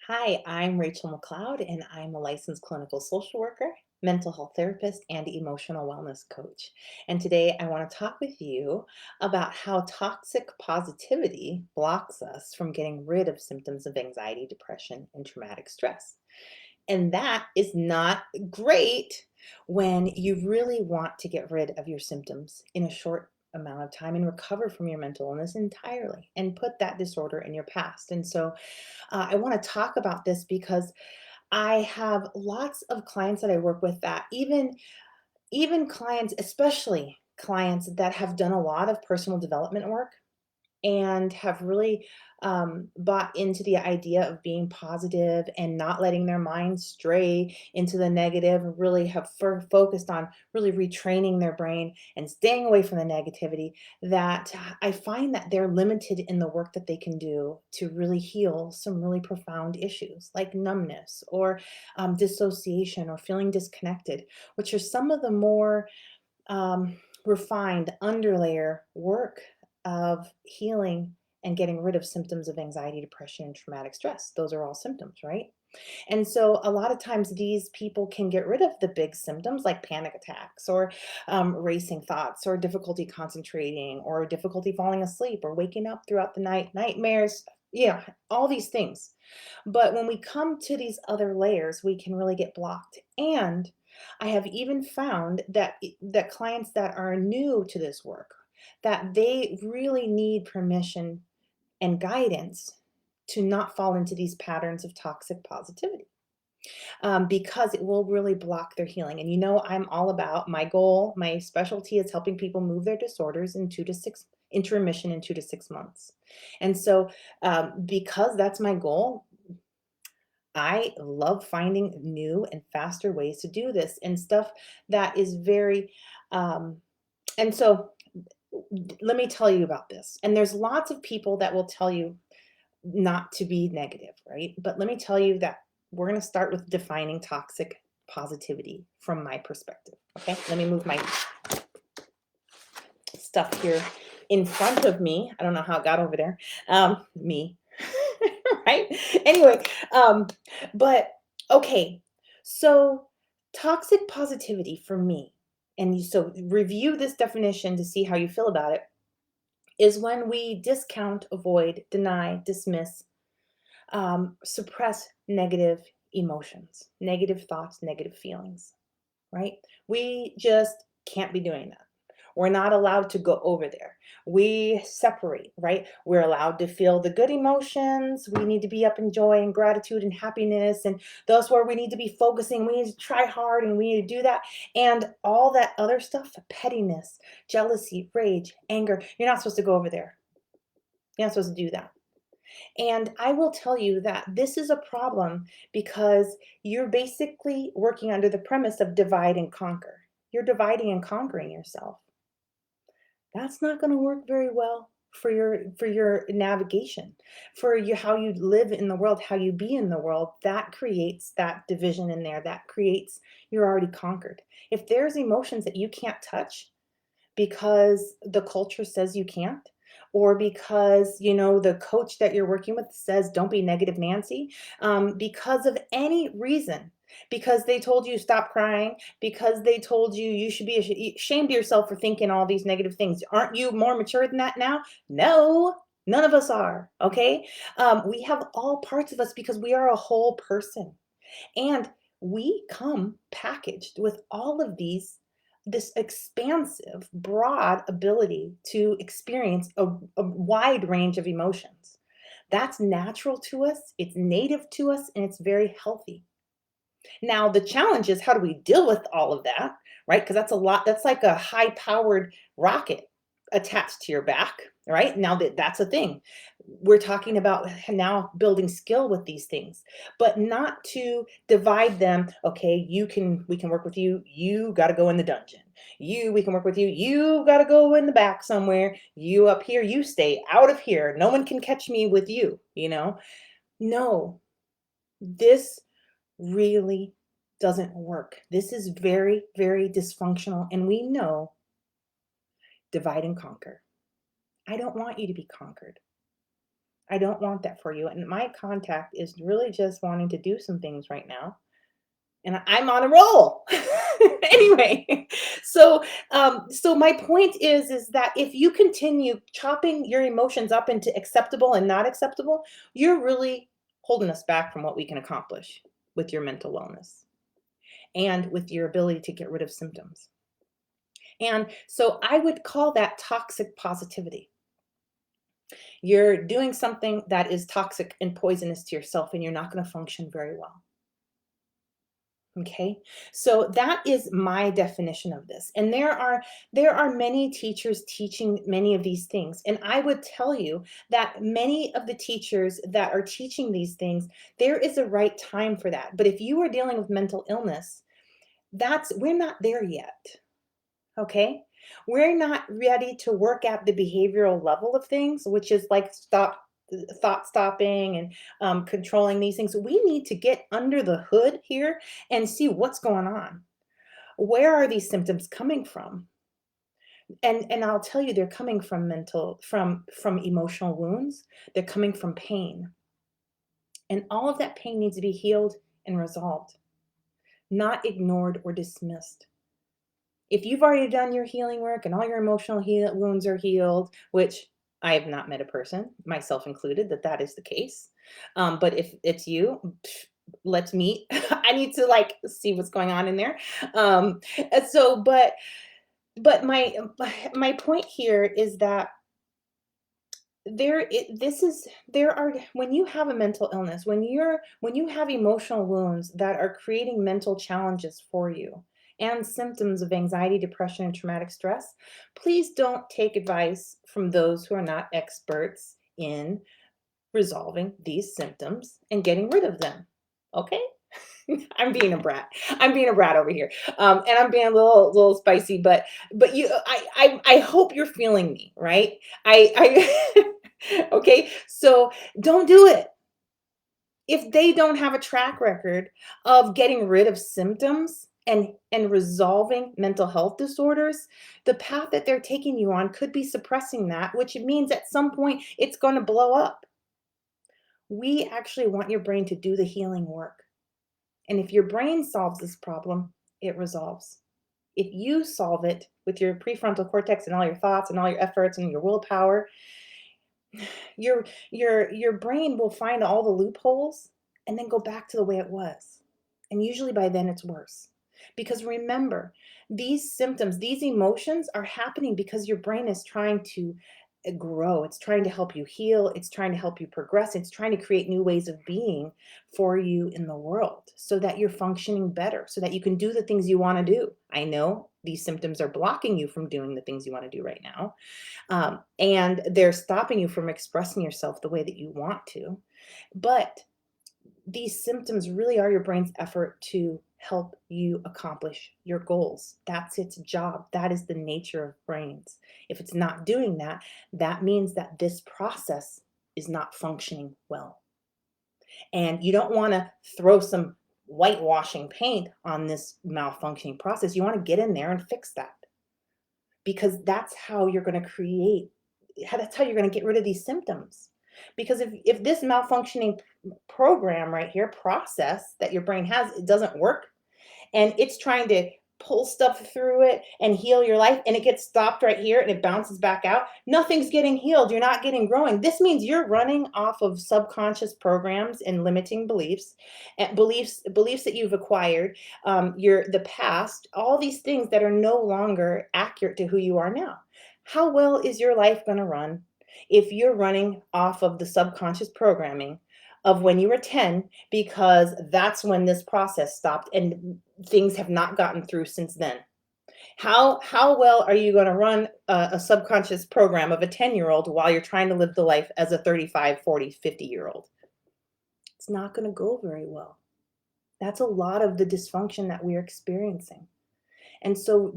Hi, I'm Rachel McLeod, and I'm a licensed clinical social worker, mental health therapist, and emotional wellness coach. And today I want to talk with you about how toxic positivity blocks us from getting rid of symptoms of anxiety, depression, and traumatic stress. And that is not great when you really want to get rid of your symptoms in a short amount of time and recover from your mental illness entirely and put that disorder in your past. And so I want to talk about this because I have lots of clients that I work with that even clients, especially clients that have done a lot of personal development work and have really bought into the idea of being positive and not letting their mind stray into the negative, and really have focused on really retraining their brain and staying away from the negativity, that I find that they're limited in the work that they can do to really heal some really profound issues like numbness or dissociation or feeling disconnected, which are some of the more refined underlayer work of healing and getting rid of symptoms of anxiety, depression, and traumatic stress. Those are all symptoms, right? And so a lot of times these people can get rid of the big symptoms like panic attacks or racing thoughts or difficulty concentrating or difficulty falling asleep or waking up throughout the night, nightmares, yeah, all these things. But when we come to these other layers, we can really get blocked. And I have even found that clients that are new to this work, that they really need permission and guidance to not fall into these patterns of toxic positivity, because it will really block their healing. And I'm all about my goal. My specialty is helping people move their disorders in 2 to 6 into remission in 2 to 6 months. And so, because that's my goal, I love finding new and faster ways to do this and stuff that is very, and so let me tell you about this. And there's lots of people that will tell you not to be negative, right? But let me tell you that we're going to start with defining toxic positivity from my perspective. Okay. Let me move my stuff here in front of me. I don't know how it got over there. Me. Right? Anyway, but okay. So toxic positivity for me, and so review this definition to see how you feel about it, is when we discount, avoid, deny, dismiss, suppress negative emotions, negative thoughts, negative feelings, right? We just can't be doing that. We're not allowed to go over there. We separate, right? We're allowed to feel the good emotions. We need to be up in joy and gratitude and happiness. And that's where we need to be focusing. We need to try hard and we need to do that. And all that other stuff, pettiness, jealousy, rage, anger, you're not supposed to go over there. You're not supposed to do that. And I will tell you that this is a problem because you're basically working under the premise of divide and conquer. You're dividing and conquering yourself. That's not going to work very well for your navigation, for you how you live in the world, how you be in the world. That creates that division in there. That creates you're already conquered. If there's emotions that you can't touch, because the culture says you can't, or because the coach that you're working with says don't be negative Nancy, because of any reason, because they told you stop crying, because they told you you should be ashamed of yourself for thinking all these negative things. Aren't you more mature than that now? No, none of us are. Okay. We have all parts of us because we are a whole person, and we come packaged with all of this expansive, broad ability to experience a wide range of emotions. That's natural to us, it's native to us, and it's very healthy. Now, the challenge is how do we deal with all of that, right? Because that's a lot, that's like a high powered rocket attached to your back, right? Now that's a thing. We're talking about now building skill with these things, but not to divide them. Okay, we can work with you. You got to go in the dungeon. We can work with you. You got to go in the back somewhere. You up here, you stay out of here. No one can catch me with you. No, this really doesn't work. This is very, very dysfunctional. And we know divide and conquer. I don't want you to be conquered. I don't want that for you. And my contact is really just wanting to do some things right now. And I'm on a roll. Anyway, so my point is that if you continue chopping your emotions up into acceptable and not acceptable, you're really holding us back from what we can accomplish with your mental wellness and with your ability to get rid of symptoms. And so I would call that toxic positivity. You're doing something that is toxic and poisonous to yourself, and you're not going to function very well. Okay, so that is my definition of this. And there are many teachers teaching many of these things. And I would tell you that many of the teachers that are teaching these things, there is a right time for that. But if you are dealing with mental illness, that's we're not there yet. Okay? We're not ready to work at the behavioral level of things, which is like thought stopping and controlling these things. We need to get under the hood here and see what's going on. Where are these symptoms coming from? And I'll tell you, they're coming from from emotional wounds. They're coming from pain. And all of that pain needs to be healed and resolved, not ignored or dismissed. If you've already done your healing work and all your emotional wounds are healed, which I have not met a person, myself included, that is the case. But if it's you, let's meet. I need to like see what's going on in there. And so, but my point here is that there are when you have a mental illness, when you have emotional wounds that are creating mental challenges for you and symptoms of anxiety, depression, and traumatic stress, please don't take advice from those who are not experts in resolving these symptoms and getting rid of them. Okay? I'm being a brat. I'm being a brat over here, and I'm being a little spicy. But I hope you're feeling me, right? Okay. So don't do it if they don't have a track record of getting rid of symptoms and resolving mental health disorders. The path that they're taking you on could be suppressing that, which means at some point it's going to blow up. We actually want your brain to do the healing work. And if your brain solves this problem, it resolves. If you solve it with your prefrontal cortex and all your thoughts and all your efforts and your willpower, your brain will find all the loopholes and then go back to the way it was. And usually by then it's worse. Because remember, these symptoms, these emotions are happening because your brain is trying to grow. It's trying to help you heal. It's trying to help you progress. It's trying to create new ways of being for you in the world so that you're functioning better, so that you can do the things you want to do. I know these symptoms are blocking you from doing the things you want to do right now. And they're stopping you from expressing yourself the way that you want to. But these symptoms really are your brain's effort to help you accomplish your goals. That's its job. That is the nature of brains. If it's not doing that, that means that this process is not functioning well. And you don't want to throw some whitewashing paint on this malfunctioning process. You want to get in there and fix that because that's how you're going to that's how you're going to get rid of these symptoms. Because if this malfunctioning program right here, process that your brain has, it doesn't work, and it's trying to pull stuff through it and heal your life, and it gets stopped right here and it bounces back out, nothing's getting healed. You're not getting growing. This means you're running off of subconscious programs and limiting beliefs and beliefs that you've acquired, the past, all these things that are no longer accurate to who you are now. How well is your life going to run if you're running off of the subconscious programming of when you were 10, because that's when this process stopped and things have not gotten through since then? How well are you going to run a subconscious program of a 10-year-old while you're trying to live the life as a 35, 40, 50-year-old? It's not going to go very well. That's a lot of the dysfunction that we're experiencing. And so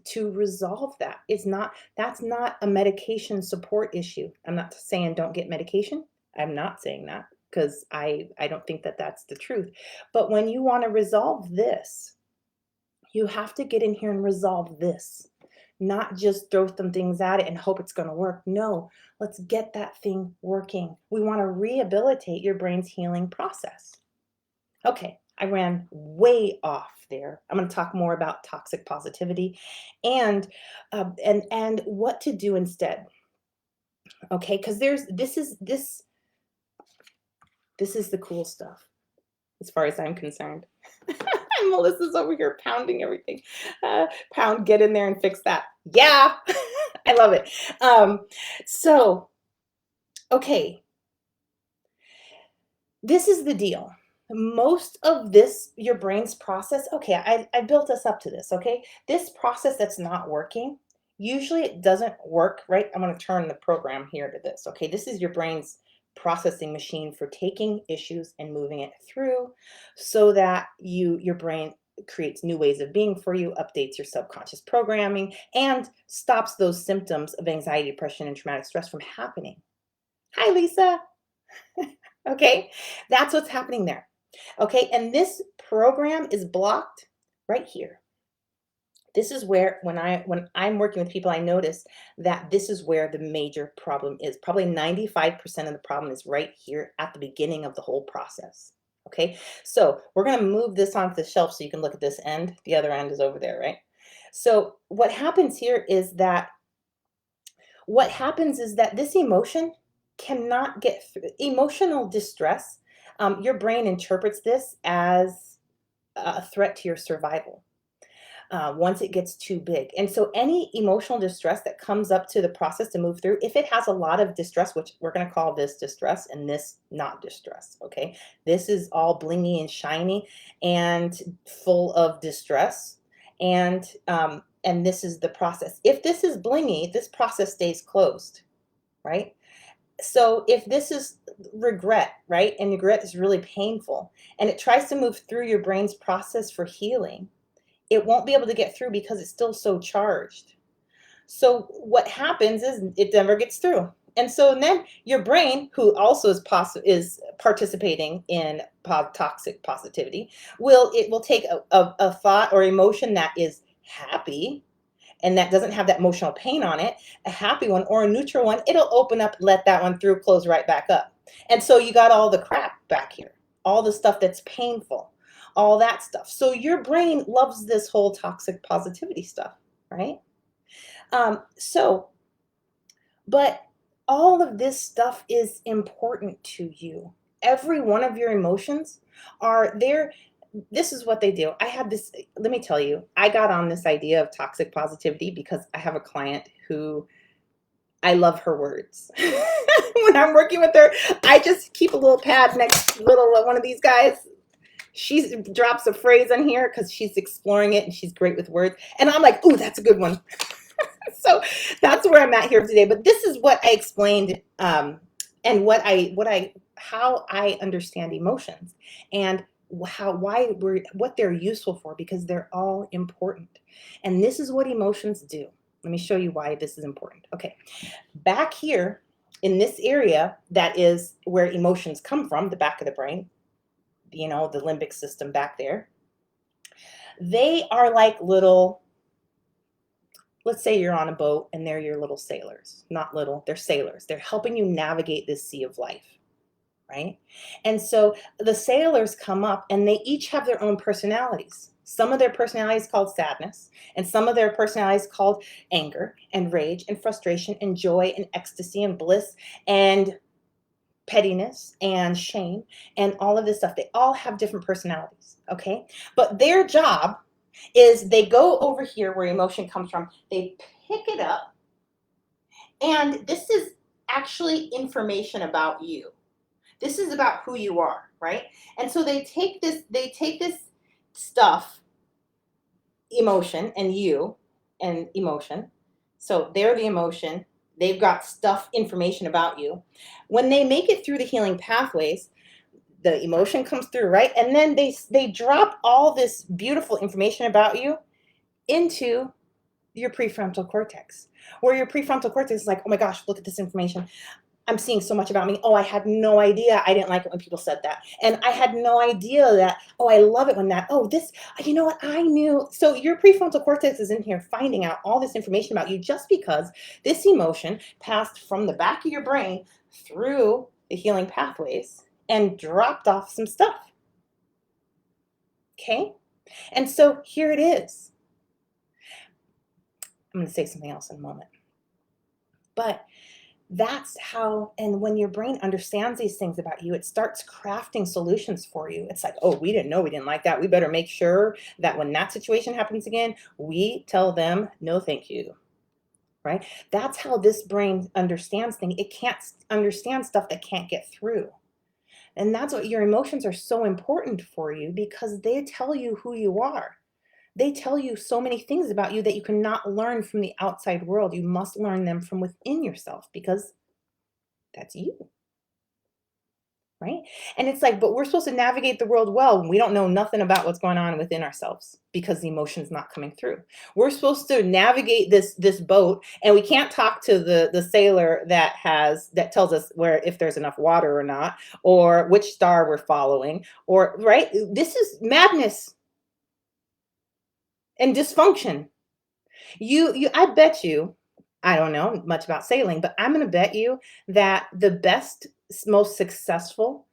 to resolve that is not that's not a medication support issue. I'm not saying don't get medication. I'm not saying that because I don't think that that's the truth. But when you want to resolve this, you have to get in here and resolve this. not just throw some things at it and hope it's going to work. No, let's get that thing working. We want to rehabilitate your brain's healing process. Okay, I ran way off there. I'm going to talk more about toxic positivity and and what to do instead. Okay, because this is the cool stuff as far as I'm concerned. And Melissa's over here pounding everything. Pound, get in there and fix that. Yeah, I love it. So, okay, this is the deal. Most of this, your brain's process, okay, I built us up to this, okay? This process that's not working, usually it doesn't work, right? I'm going to turn the program here to this, okay? This is your brain's processing machine for taking issues and moving it through so that your brain creates new ways of being for you, updates your subconscious programming, and stops those symptoms of anxiety, depression, and traumatic stress from happening. Hi, Lisa. Okay, that's what's happening there. Okay, and this program is blocked right here. This is where when I'm working with people, I notice that this is where the major problem is. Probably 95% of the problem is right here at the beginning of the whole process. Okay, so we're going to move this onto the shelf so you can look at this end. The other end is over there, right? So what happens here is that this emotion cannot get through. Emotional distress, your brain interprets this as a threat to your survival once it gets too big. And so any emotional distress that comes up to the process to move through, if it has a lot of distress, which we're going to call this distress and this not distress, okay? This is all blingy and shiny and full of distress. And this is the process. If this is blingy, this process stays closed, right? So if this is regret, right? And regret is really painful and it tries to move through your brain's process for healing, it won't be able to get through because it's still so charged. So what happens is it never gets through. And so then your brain, who also is participating in toxic positivity, will take a thought or emotion that is happy and that doesn't have that emotional pain on it, a happy one or a neutral one, it'll open up, let that one through, close right back up. And so you got all the crap back here, all the stuff that's painful, all that stuff. So your brain loves this whole toxic positivity stuff, right? But all of this stuff is important to you. Every one of your emotions are there. This is what they do. Let me tell you, I got on this idea of toxic positivity because I have a client who I love her words. When I'm working with her, I just keep a little pad next little one of these guys. She drops a phrase in here because she's exploring it and she's great with words. And I'm like, ooh, that's a good one. So that's where I'm at here today. But this is what I explained and how I understand emotions and what they're useful for, because they're all important. And this is what emotions do. Let me show you why this is important. Okay, back here in this area, that is where emotions come from, the back of the brain, the limbic system back there. They are like little, let's say you're on a boat and they're your little sailors. Not little, they're sailors. They're helping you navigate this sea of life. Right? And so the sailors come up and they each have their own personalities. Some of their personalities called sadness, and some of their personalities called anger and rage and frustration and joy and ecstasy and bliss and pettiness and shame and all of this stuff. They all have different personalities, okay? But their job is they go over here where emotion comes from, they pick it up, and this is actually information about you. This is about who you are, right? And so they take this stuff, emotion and you and emotion. So they're the emotion. They've got stuff, information about you. When they make it through the healing pathways, the emotion comes through, right? And then they drop all this beautiful information about you into your prefrontal cortex, where your prefrontal cortex is like, oh my gosh, look at this information. I'm seeing so much about me. Oh, I had no idea. I didn't like it when people said that. And I had no idea that, oh, I love it when that, oh, this, you know what, I knew. So your prefrontal cortex is in here finding out all this information about you just because this emotion passed from the back of your brain through the healing pathways and dropped off some stuff. Okay. And so here it is. I'm going to say something else in a moment. But that's how, and when your brain understands these things about you, it starts crafting solutions for you. It's like, oh, we didn't know, we didn't like that. We better make sure that when that situation happens again, we tell them, no, thank you. Right? That's how this brain understands things. It can't understand stuff that can't get through. And that's what your emotions are so important for you because they tell you who you are. They tell you so many things about you that you cannot learn from the outside world. You must learn them from within yourself because that's you, right? And it's like, but we're supposed to navigate the world well when we don't know nothing about what's going on within ourselves because the emotion's not coming through. We're supposed to navigate this boat, and we can't talk to the sailor that tells us where if there's enough water or not, or which star we're following, or right. This is madness and dysfunction. I bet you, I don't know much about sailing, but I'm gonna bet you that the best, most successful,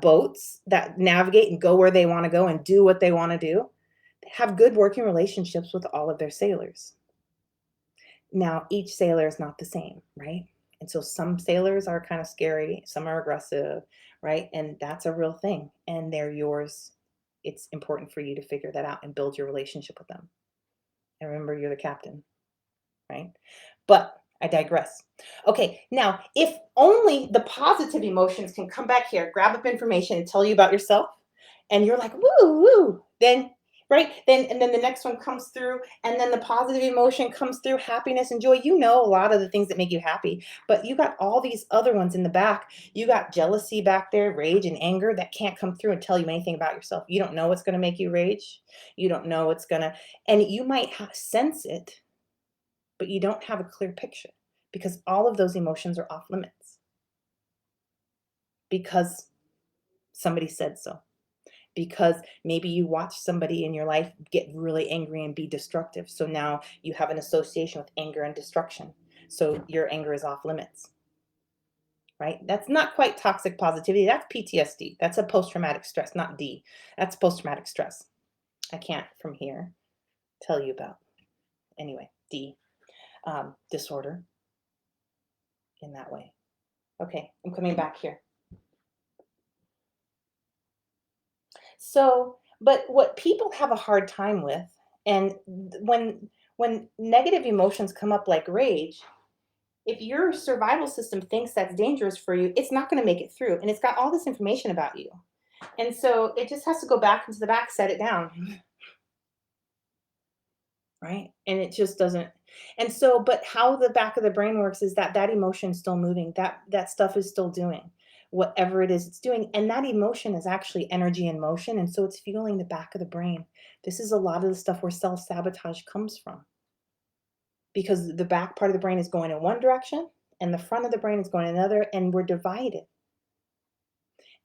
boats that navigate and go where they wanna go and do what they wanna do, have good working relationships with all of their sailors. Now, each sailor is not the same, right? And so some sailors are kinda scary, some are aggressive, right? And that's a real thing, and they're yours. It's important for you to figure that out and build your relationship with them. And remember, you're the captain. Right? But I digress. Okay, now if only the positive emotions can come back here, grab up information and tell you about yourself, and you're like, woo, woo, then right? Then the next one comes through, and then the positive emotion comes through, happiness and joy. You know a lot of the things that make you happy, but you got all these other ones in the back. You got jealousy back there, rage and anger that can't come through and tell you anything about yourself. You don't know what's gonna make you rage. You don't know what's gonna, and you might sense it, but you don't have a clear picture because all of those emotions are off limits because somebody said so. Because maybe you watch somebody in your life get really angry and be destructive. So now you have an association with anger and destruction. So your anger is off limits, right? That's not quite toxic positivity. That's PTSD. That's a post traumatic stress, not D. That's post traumatic stress. I can't from here tell you about. Anyway, D, disorder in that way. Okay, I'm coming back here. So, but what people have a hard time with, and when negative emotions come up like rage, if your survival system thinks that's dangerous for you, it's not going to make it through, and it's got all this information about you, and so it just has to go back into the back, set it down, right? And it just doesn't. And so, but how the back of the brain works is that that emotion is still moving. That stuff is still doing whatever it is it's doing. And that emotion is actually energy in motion. And so it's fueling the back of the brain. This is a lot of the stuff where self-sabotage comes from because the back part of the brain is going in one direction and the front of the brain is going in another, and we're divided.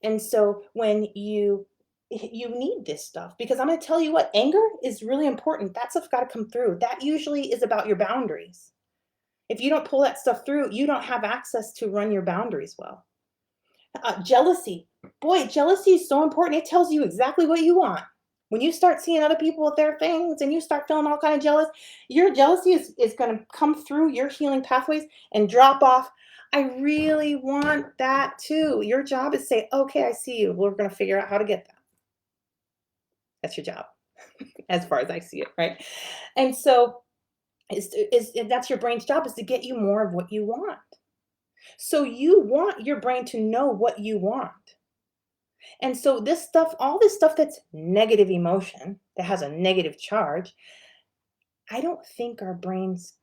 And so when you need this stuff because I'm going to tell you what, anger is really important. That stuff's got to come through. That usually is about your boundaries. If you don't pull that stuff through, you don't have access to run your boundaries well. Jealousy. Boy, jealousy is so important. It tells you exactly what you want. When you start seeing other people with their things and you start feeling all kind of jealous, your jealousy is going to come through your healing pathways and drop off. I really want that too. Your job is to say, okay, I see you. We're going to figure out how to get that. That's your job, as far as I see it, right? And so that's your brain's job, is to get you more of what you want. So you want your brain to know what you want. And so this stuff, all this stuff that's negative emotion, that has a negative charge, I don't think our brains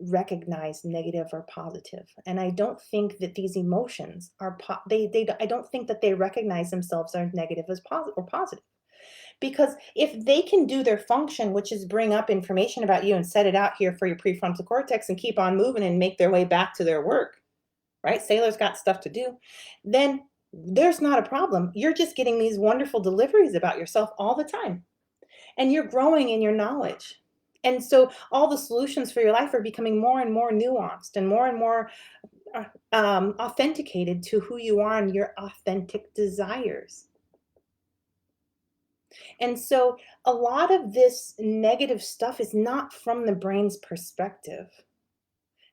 recognize negative or positive. And I don't think that these emotions are I don't think that they recognize themselves as negative as positive or positive. Because if they can do their function, which is bring up information about you and set it out here for your prefrontal cortex and keep on moving and make their way back to their work, right? Sailors got stuff to do. Then there's not a problem. You're just getting these wonderful deliveries about yourself all the time, and you're growing in your knowledge. And so all the solutions for your life are becoming more and more nuanced and more authenticated to who you are and your authentic desires. And so a lot of this negative stuff is not from the brain's perspective.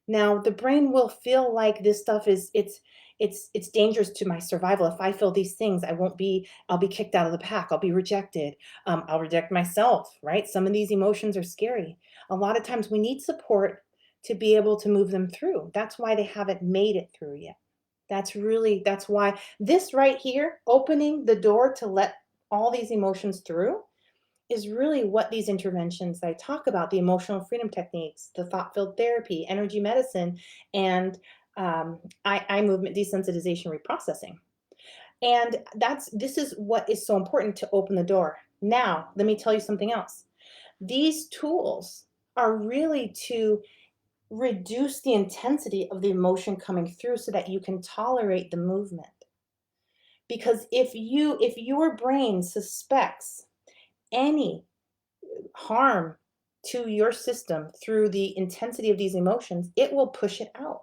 Now, the brain will feel like this stuff is it's dangerous to my survival. If I feel these things, I'll be kicked out of the pack. I'll be rejected. I'll reject myself, right? Some of these emotions are scary. A lot of times we need support to be able to move them through. That's why they haven't made it through yet. That's why this right here, opening the door to let all these emotions through, is really what these interventions I talk about, the emotional freedom techniques, the thought field therapy, energy medicine, and eye movement desensitization reprocessing. And this is what is so important to open the door. Now, let me tell you something else. These tools are really to reduce the intensity of the emotion coming through so that you can tolerate the movement. Because if your brain suspects any harm to your system through the intensity of these emotions, it will push it out.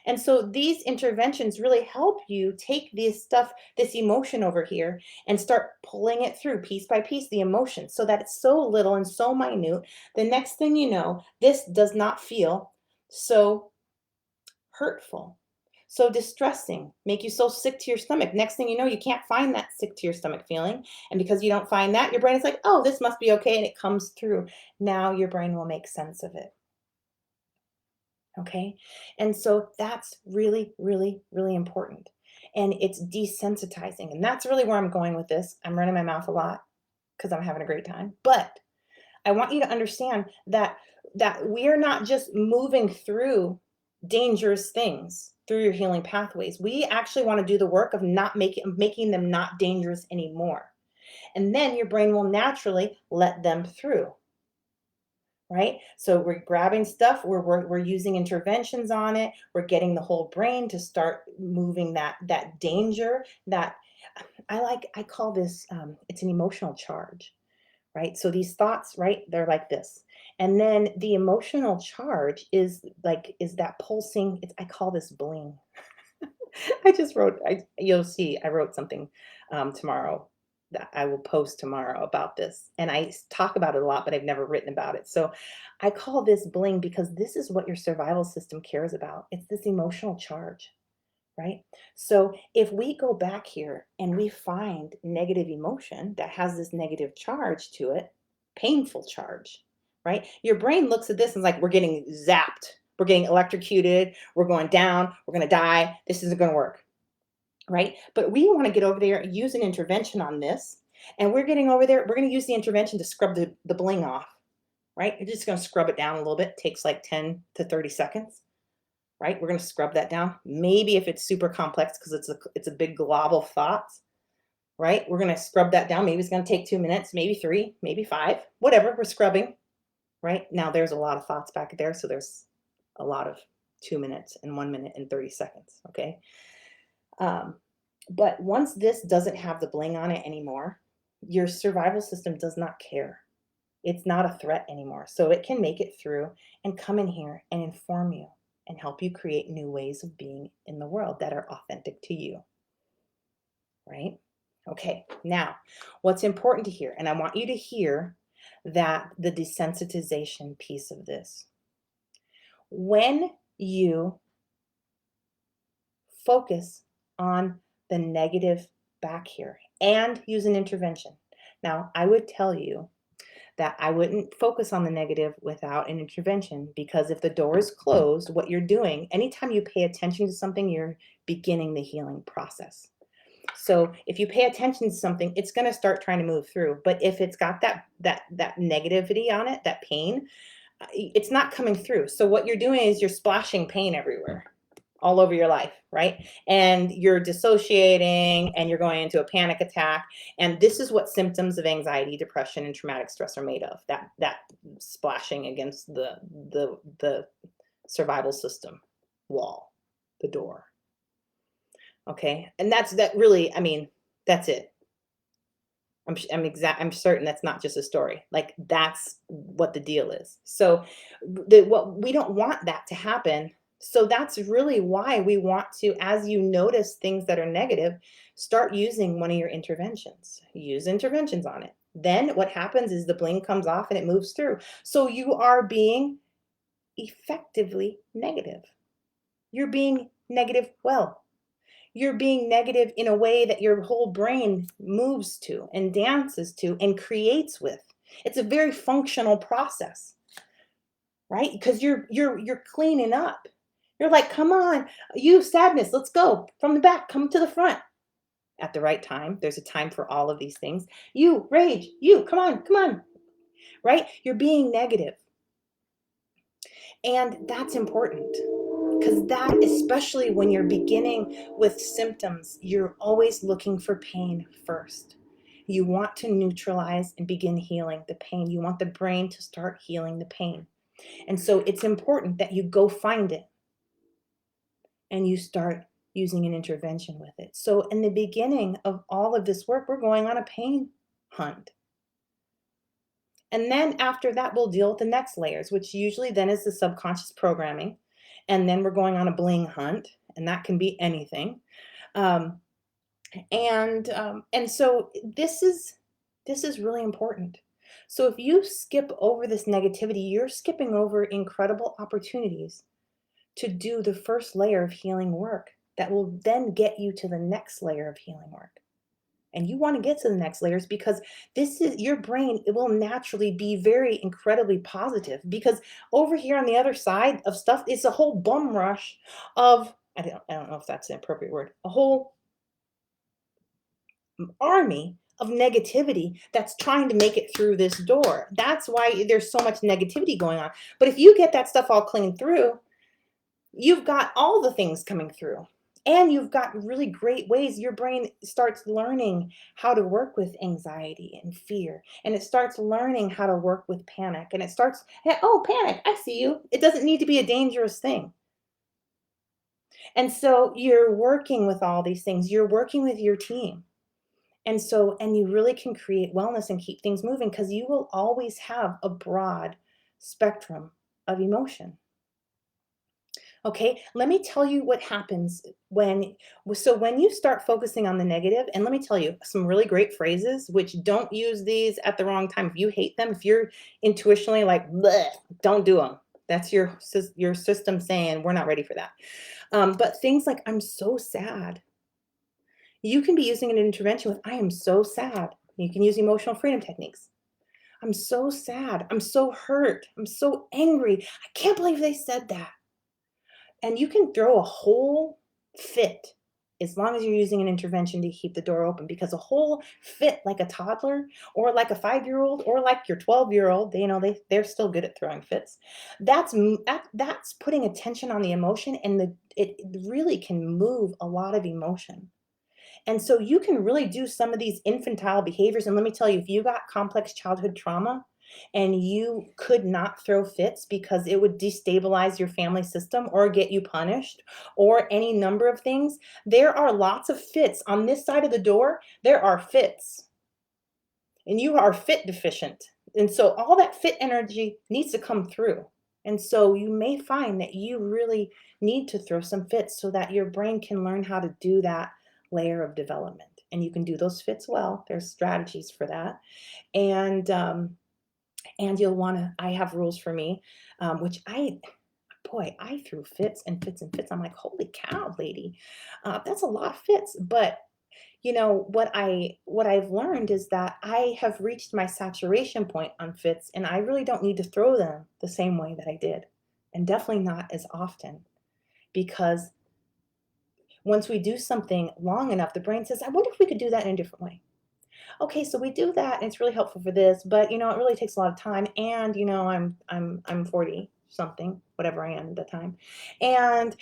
And so these interventions really help you take this stuff, this emotion over here, and start pulling it through piece by piece, the emotion, so that it's so little and so minute. The next thing you know, this does not feel so hurtful, so distressing, make you so sick to your stomach. Next thing you know, you can't find that sick to your stomach feeling. And because you don't find that, your brain is like, oh, this must be okay. And it comes through. Now your brain will make sense of it. Okay. And so that's really, really, really important. And it's desensitizing. And that's really where I'm going with this. I'm running my mouth a lot because I'm having a great time. But I want you to understand that we are not just moving through dangerous things through your healing pathways. We actually want to do the work of not making them not dangerous anymore. And then your brain will naturally let them through. Right? So we're grabbing stuff, we're using interventions on it, we're getting the whole brain to start moving that danger, that I call this it's an emotional charge, right? So these thoughts, right, they're like this. And then the emotional charge is that pulsing, I call this bling. You'll see, I wrote something tomorrow that I will post tomorrow about this. And talk about it a lot, but I've never written about it. So I call this bling because this is what your survival system cares about. It's this emotional charge, right? So if we go back here and we find negative emotion that has this negative charge to it, painful charge, right? Your brain looks at this and is like, we're getting zapped, we're getting electrocuted, we're going down, we're going to die, this isn't going to work, right? But we want to get over there and use an intervention on this. And we're getting over there, we're going to use the intervention to scrub the bling off, right? You're just going to scrub it down a little bit. It takes like 10 to 30 seconds, right? We're going to scrub that down. Maybe if it's super complex because it's a big glob of thoughts, right? We're going to scrub that down. Maybe it's going to take 2 minutes, maybe 3, maybe 5, whatever. We're scrubbing, right? Now there's a lot of thoughts back there, so there's a lot of 2 minutes and 1 minute and 30 seconds, okay? But once this doesn't have the bling on it anymore, your survival system does not care. It's not a threat anymore. So it can make it through and come in here and inform you and help you create new ways of being in the world that are authentic to you, right? Okay, now what's important to hear, and I want you to hear that the desensitization piece of this. When you focus on the negative back here and use an intervention. Now, I would tell you that I wouldn't focus on the negative without an intervention, because if the door is closed, what you're doing, anytime you pay attention to something, you're beginning the healing process. So if you pay attention to something, it's going to start trying to move through. But if it's got that negativity on it, that pain, it's not coming through. So what you're doing is you're splashing pain everywhere, all over your life, right? And you're dissociating and you're going into a panic attack. And this is what symptoms of anxiety, depression, and traumatic stress are made of. That splashing against the survival system wall, the door, Okay. And that really, I mean, that's it. I'm certain that's not just a story. Like that's what the deal is. So what we don't want that to happen. So that's really why we want to, as you notice things that are negative, start using one of your interventions. Use interventions on it. Then what happens is the bling comes off and it moves through. So you are being effectively negative. You're being negative well. You're being negative in a way that your whole brain moves to and dances to and creates with. It's a very functional process, right? Because you're cleaning up. You're like, come on, you sadness, let's go from the back, come to the front at the right time. There's a time for all of these things. You rage, you come on, right? You're being negative, and that's important. Because that, especially when you're beginning with symptoms, you're always looking for pain first. You want to neutralize and begin healing the pain. You want the brain to start healing the pain. And so it's important that you go find it and you start using an intervention with it. So, in the beginning of all of this work, we're going on a pain hunt. And then after that, we'll deal with the next layers, which usually then is the subconscious programming. And then we're going on a bling hunt, and that can be anything. Um, and so this is really important. So if you skip over this negativity, you're skipping over incredible opportunities to do the first layer of healing work that will then get you to the next layer of healing work. And you want to get to the next layers because this is your brain, it will naturally be very incredibly positive because over here on the other side of stuff is a whole bum rush of I don't know if that's an appropriate word, a whole army of negativity that's trying to make it through this door. That's why there's so much negativity going on. But if you get that stuff all cleaned through, you've got all the things coming through. And you've got really great ways your brain starts learning how to work with anxiety and fear. And it starts learning how to work with panic. And it starts, hey, oh, panic, I see you. It doesn't need to be a dangerous thing. And so you're working with all these things. You're working with your team. And you really can create wellness and keep things moving because you will always have a broad spectrum of emotion. Okay, let me tell you what happens when you start focusing on the negative, and let me tell you some really great phrases, which don't use these at the wrong time. If you hate them, if you're intuitionally like, "Bleh," don't do them. That's your system saying we're not ready for that. But things like I'm so sad. You can be using an intervention with I am so sad. You can use emotional freedom techniques. I'm so sad. I'm so hurt. I'm so angry. I can't believe they said that. And you can throw a whole fit as long as you're using an intervention to keep the door open because a whole fit like a toddler or like a 5-year-old or like your 12-year-old, they're still good at throwing fits. That's putting attention on the emotion and it really can move a lot of emotion. And so you can really do some of these infantile behaviors. And let me tell you, if you got complex childhood trauma and you could not throw fits because it would destabilize your family system or get you punished or any number of things, there are lots of fits. On this side of the door, there are fits, and you are fit deficient. And so all that fit energy needs to come through. And so you may find that you really need to throw some fits so that your brain can learn how to do that layer of development. And you can do those fits well. There's strategies for that. And you'll want to, I have rules for me, which boy, I threw fits and fits and fits. I'm like, holy cow, lady, that's a lot of fits. But what I've learned is that I have reached my saturation point on fits, and I really don't need to throw them the same way that I did, and definitely not as often, because once we do something long enough, the brain says, I wonder if we could do that in a different way. Okay, so we do that, and it's really helpful for this, but it really takes a lot of time, and I'm 40 something, whatever I am at the time, and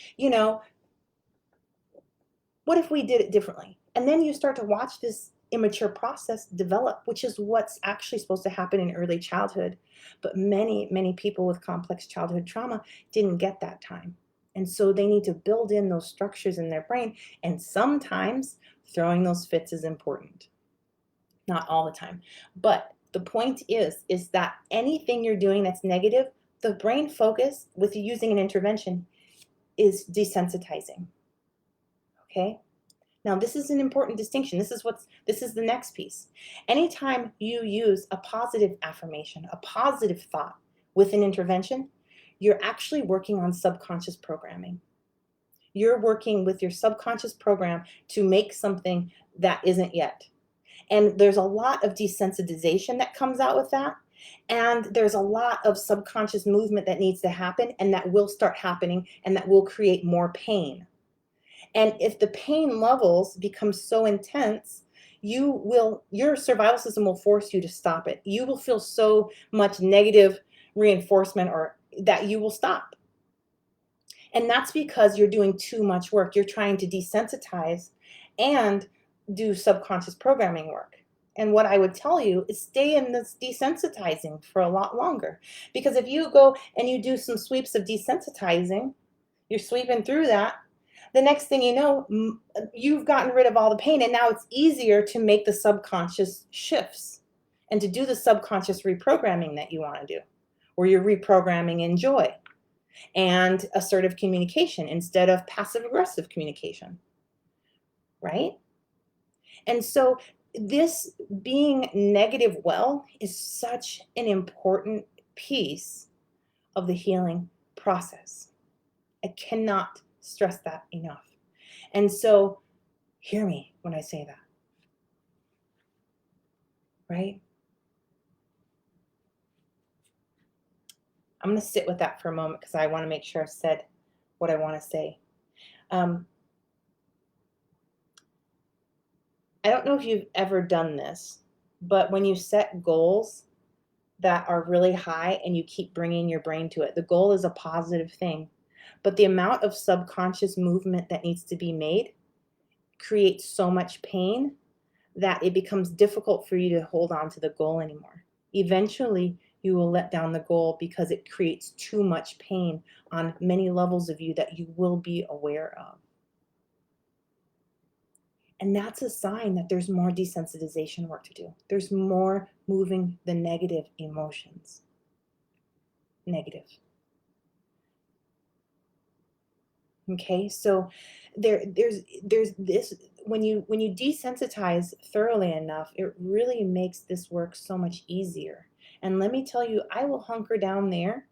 what if we did it differently? And then you start to watch this immature process develop, which is what's actually supposed to happen in early childhood. But many, many people with complex childhood trauma didn't get that time. And so they need to build in those structures in their brain. And sometimes throwing those fits is important. Not all the time. But the point is that anything you're doing that's negative, the brain focus with using an intervention is desensitizing. Okay? Now, this is an important distinction. This is the next piece. Anytime you use a positive affirmation, a positive thought with an intervention, you're actually working on subconscious programming. You're working with your subconscious program to make something that isn't yet. And there's a lot of desensitization that comes out with that. And there's a lot of subconscious movement that needs to happen and that will start happening and that will create more pain. And if the pain levels become so intense, your survival system will force you to stop it. You will feel so much negative reinforcement or that you will stop. And that's because you're doing too much work. You're trying to desensitize and do subconscious programming work. And what I would tell you is stay in this desensitizing for a lot longer. Because if you go and you do some sweeps of desensitizing, you're sweeping through that. The next thing you know, you've gotten rid of all the pain, and now it's easier to make the subconscious shifts and to do the subconscious reprogramming that you want to do, where you're reprogramming in joy and assertive communication instead of passive aggressive communication, right? And so this being negative well is such an important piece of the healing process. I cannot stress that enough. And so hear me when I say that, right? I'm going to sit with that for a moment because I want to make sure I've said what I want to say. I don't know if you've ever done this, but when you set goals that are really high and you keep bringing your brain to it, the goal is a positive thing. But the amount of subconscious movement that needs to be made creates so much pain that it becomes difficult for you to hold on to the goal anymore. Eventually, you will let down the goal because it creates too much pain on many levels of you that you will be aware of. And that's a sign that there's more desensitization work to do. There's more moving the negative emotions. Negative. Okay, so there's this when you desensitize thoroughly enough, it really makes this work so much easier. And let me tell you, I will hunker down there.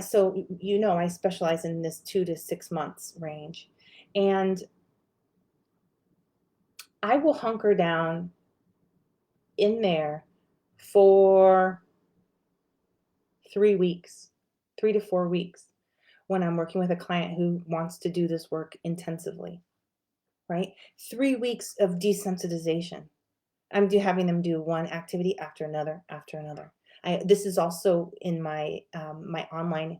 So I specialize in this 2 to 6 months range, and I will hunker down in there for 3 weeks, 3 to 4 weeks when I'm working with a client who wants to do this work intensively, right? 3 weeks of desensitization. I'm having them do one activity after another, after another. This is also in my online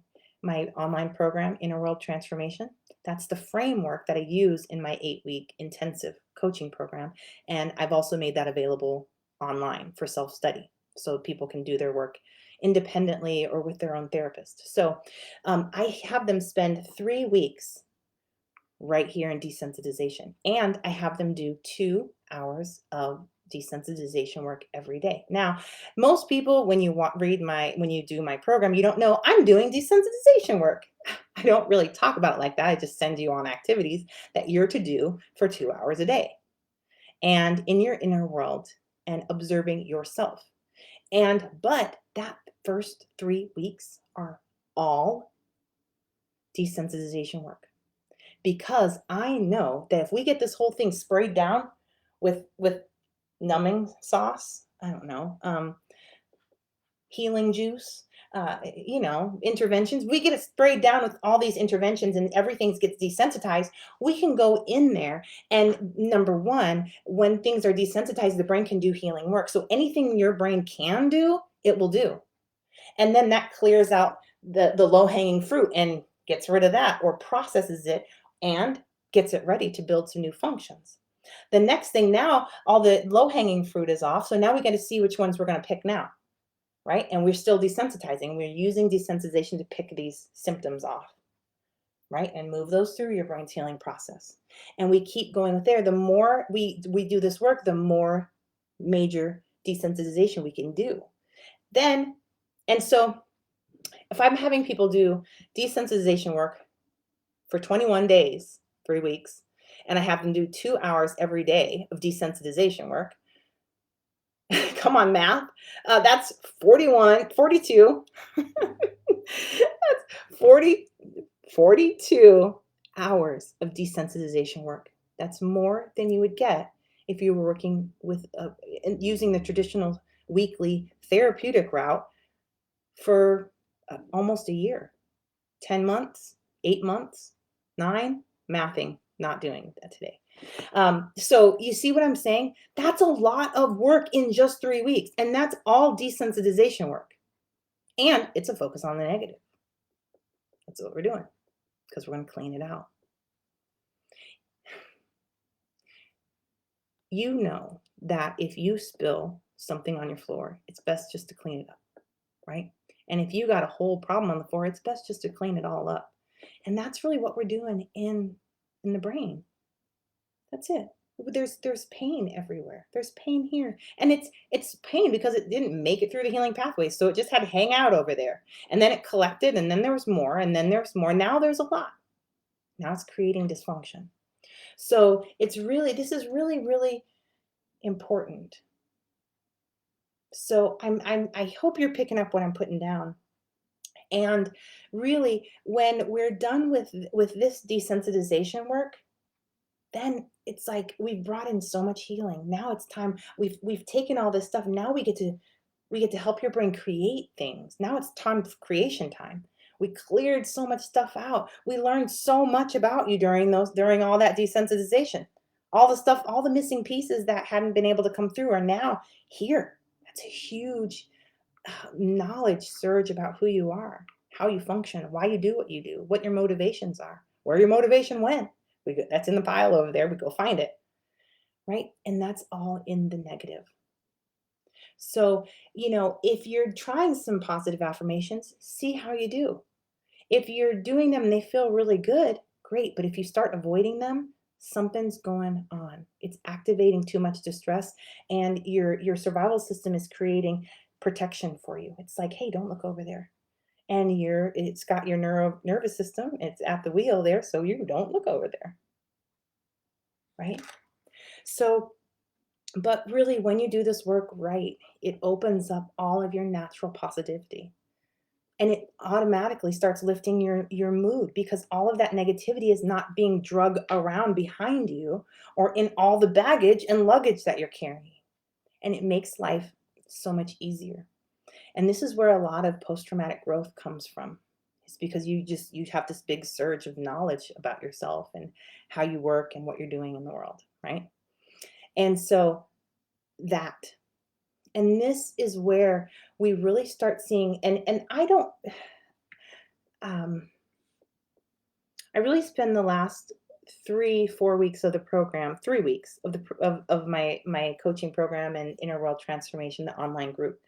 program, Inner World Transformation. That's the framework that I use in my 8-week intensive coaching program. And I've also made that available online for self-study so people can do their work independently or with their own therapist. So I have them spend 3 weeks right here in desensitization. And I have them do 2 hours of desensitization work every day. Now, most people, when you do my program, you don't know I'm doing desensitization work. I don't really talk about it like that. I just send you on activities that you're to do for 2 hours a day and in your inner world and observing yourself. But that first 3 weeks are all desensitization work. Because I know that if we get this whole thing sprayed down with numbing sauce, I don't know, healing juice, interventions, we get it sprayed down with all these interventions and everything gets desensitized, we can go in there and number one, when things are desensitized, the brain can do healing work. So anything your brain can do, it will do. And then that clears out the low-hanging fruit and gets rid of that or processes it and gets it ready to build some new functions. The next thing now, all the low-hanging fruit is off. So now we got to see which ones we're going to pick now. right? And we're still desensitizing. We're using desensitization to pick these symptoms off, right? And move those through your brain's healing process. And we keep going with there. The more we do this work, the more major desensitization we can do. Then, and so if I'm having people do desensitization work for 21 days, 3 weeks, and I have them do 2 hours every day of desensitization work, come on, math. That's 41, 42. That's 40, 42 hours of desensitization work. That's more than you would get if you were working with using the traditional weekly therapeutic route for almost a year, 10 months, 8 months, 9, mathing, not doing that today. So you see what I'm saying? That's a lot of work in just 3 weeks. And that's all desensitization work. And it's a focus on the negative. That's what we're doing because we're going to clean it out. You know that if you spill something on your floor, it's best just to clean it up, right? And if you got a whole problem on the floor, it's best just to clean it all up. And that's really what we're doing in the brain. That's it. There's pain everywhere. There's pain here. And it's pain because it didn't make it through the healing pathway. So it just had to hang out over there. And then it collected and then there was more and then there's more. Now there's a lot. Now it's creating dysfunction. So this is really, really important. So I hope you're picking up what I'm putting down. And really, when we're done with this desensitization work, then it's like we've brought in so much healing. Now it's time. We've taken all this stuff. Now we get to help your brain create things. Now it's time for creation time. We cleared so much stuff out. We learned so much about you during all that desensitization. All the stuff, all the missing pieces that hadn't been able to come through are now here. That's a huge knowledge surge about who you are, how you function, why you do what you do, what your motivations are, where your motivation went. That's in the pile over there. We go find it, right? And that's all in the negative. So, if you're trying some positive affirmations, see how you do. If you're doing them and they feel really good, great. But if you start avoiding them, something's going on. It's activating too much distress, and your survival system is creating protection for you. It's like, hey, don't look over there. And it's got your nervous system. It's at the wheel there, so you don't look over there, right? So, but really, when you do this work right, it opens up all of your natural positivity. And it automatically starts lifting your mood because all of that negativity is not being drug around behind you or in all the baggage and luggage that you're carrying. And it makes life so much easier. And this is where a lot of post-traumatic growth comes from. It's because you have this big surge of knowledge about yourself and how you work and what you're doing in the world, right? And so that and this is where we really start seeing and um I really spend the last 3 4 weeks of the program, 3 weeks of of my coaching program and inner world transformation, the online group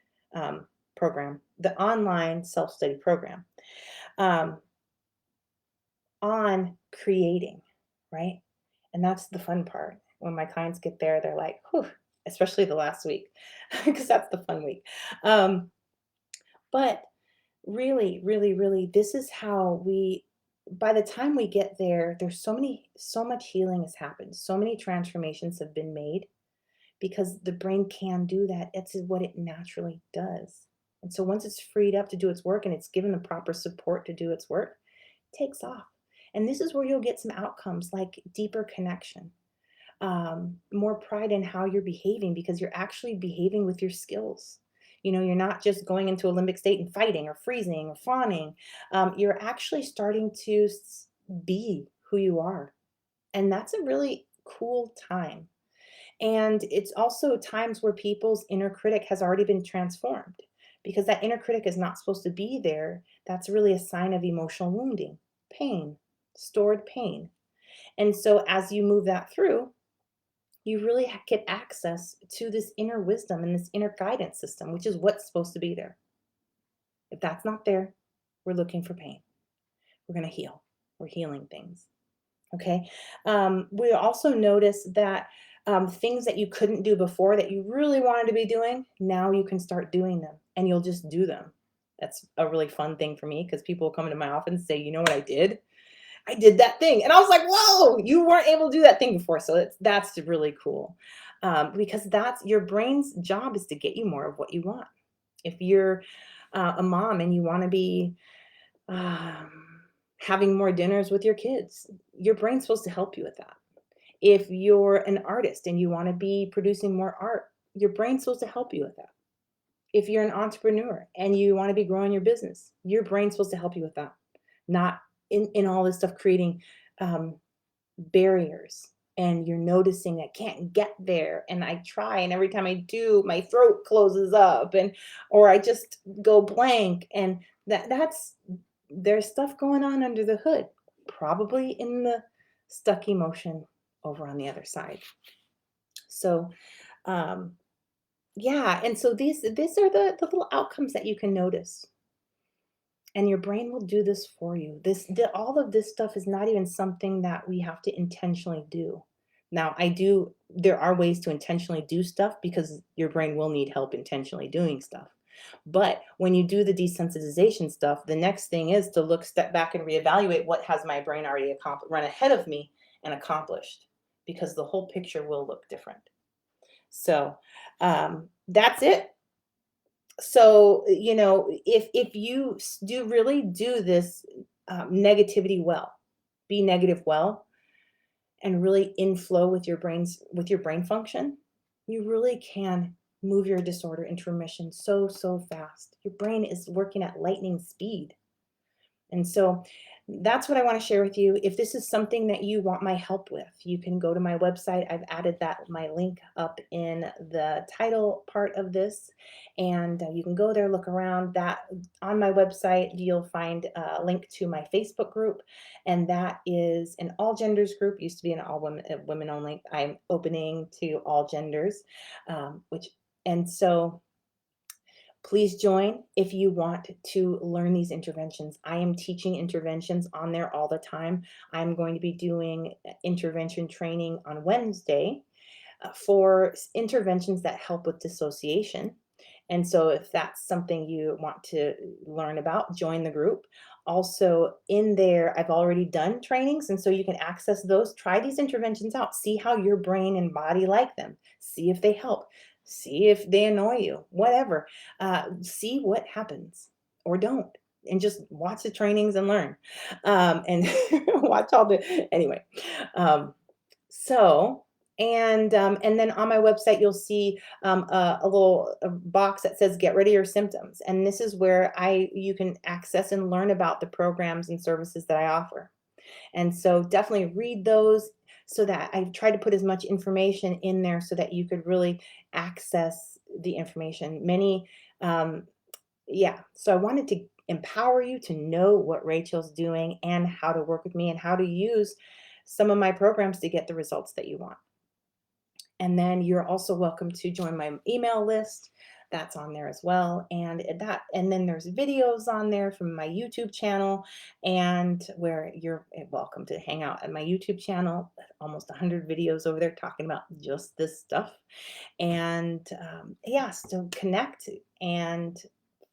program, the online self-study program, um, on creating, right? And that's the fun part. When my clients get there, they're like, whew, especially the last week, because that's the fun week. Um, but really, really, really, this is how by the time we get there, there's so much healing has happened. So many transformations have been made because the brain can do that. It's what it naturally does. And so once it's freed up to do its work and it's given the proper support to do its work, it takes off. And this is where you'll get some outcomes like deeper connection, more pride in how you're behaving because you're actually behaving with your skills. You're not just going into a limbic state and fighting or freezing or fawning. You're actually starting to be who you are. And that's a really cool time. And it's also times where people's inner critic has already been transformed because that inner critic is not supposed to be there. That's really a sign of emotional wounding, pain, stored pain. And so as you move that through, you really get access to this inner wisdom and this inner guidance system, which is what's supposed to be there. If that's not there, we're looking for pain. We're going to heal. We're healing things. Okay. We also notice that things that you couldn't do before that you really wanted to be doing, now you can start doing them and you'll just do them. That's a really fun thing for me because people will come into my office and say, you know what I did? I did that thing. And I was like, whoa, you weren't able to do that thing before. So that's really cool because that's your brain's job is to get you more of what you want. If you're a mom and you want to be um, having more dinners with your kids, your brain's supposed to help you with that. If you're an artist and you want to be producing more art, your brain's supposed to help you with that. If you're an entrepreneur and you want to be growing your business, your brain's supposed to help you with that. Not in all this stuff creating um, barriers and you're noticing I can't get there and I try and every time I do my throat closes up and or I just go blank and that's there's stuff going on under the hood, probably in the stuck emotion over on the other side. So, um, yeah, and so these are the little outcomes that you can notice, and your brain will do this for you. All of this stuff is not even something that we have to intentionally do. Now, there are ways to intentionally do stuff because your brain will need help intentionally doing stuff. But when you do the desensitization stuff, the next thing is to step back and reevaluate what has my brain already run ahead of me and accomplished, because the whole picture will look different. So that's it. So if you do really do this negativity well, be negative well, and really in flow with your brain function, you really can move your disorder into remission so fast. Your brain is working at lightning speed. And so that's what I want to share with you. If this is something that you want my help with, you can go to my website. I've added my link up in the title part of this, and you can go there, look around. That on my website, you'll find a link to my Facebook group, and that is an all genders group. Used to be an all women only. I'm opening to all genders, which and so please join if you want to learn these interventions. I am teaching interventions on there all the time. I'm going to be doing intervention training on Wednesday for interventions that help with dissociation. And so if that's something you want to learn about, join the group. Also in there, I've already done trainings, and so you can access those. Try these interventions out. See how your brain and body like them. See if they help. See if they annoy you, whatever. See what happens or don't. And just watch the trainings and learn. And watch all anyway. Um, so, and then on my website, you'll see a little box that says "Get rid of your symptoms," and this is where you can access and learn about the programs and services that I offer. And so, definitely read those so that I try to put as much information in there so that you could really access the information. Yeah. So I wanted to empower you to know what Rachel's doing and how to work with me and how to use some of my programs to get the results that you want. And then you're also welcome to join my email list. That's on there as well. And then there's videos on there from my YouTube channel, and where you're welcome to hang out at my YouTube channel. Almost 100 videos over there talking about just this stuff. And yeah, so connect and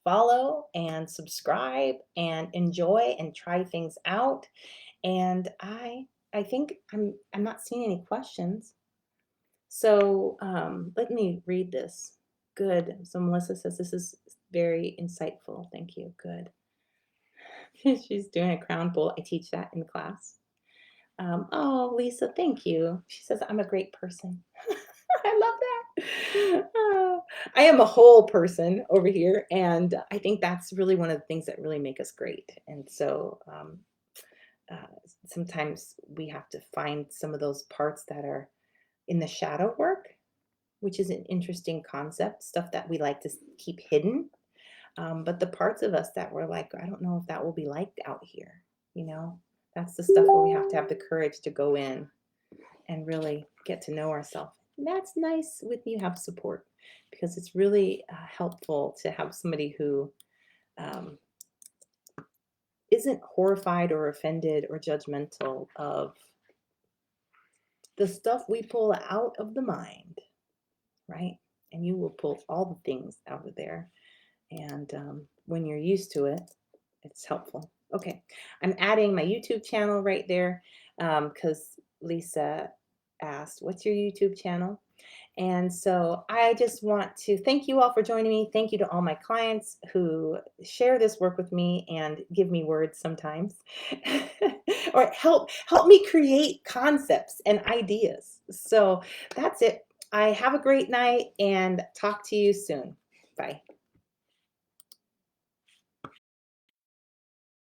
follow and subscribe and enjoy and try things out. And I think I'm not seeing any questions. So let me read this. Good. So Melissa says this is very insightful. Thank you. Good. She's doing a crown pull. I teach that in class. Oh, Lisa, thank you. She says I'm a great person. I love that. I am a whole person over here, and I think that's really one of the things that really make us great. And so uh, sometimes we have to find some of those parts that are in the shadow work, which is an interesting concept, stuff that we like to keep hidden. But the parts of us that we're like, I don't know if that will be liked out here, you know, that's the stuff where we have to have the courage to go in and really get to know ourselves. That's nice when you have support, because it's really helpful to have somebody who um, isn't horrified or offended or judgmental of the stuff we pull out of the mind, right? And you will pull all the things out of there. And when you're used to it, it's helpful. Okay, I'm adding my YouTube channel right there because Lisa asked, what's your YouTube channel? And so I just want to thank you all for joining me. Thank you to all my clients who share this work with me and give me words sometimes or help me create concepts and ideas. So that's it. I have a great night and talk to you soon. Bye.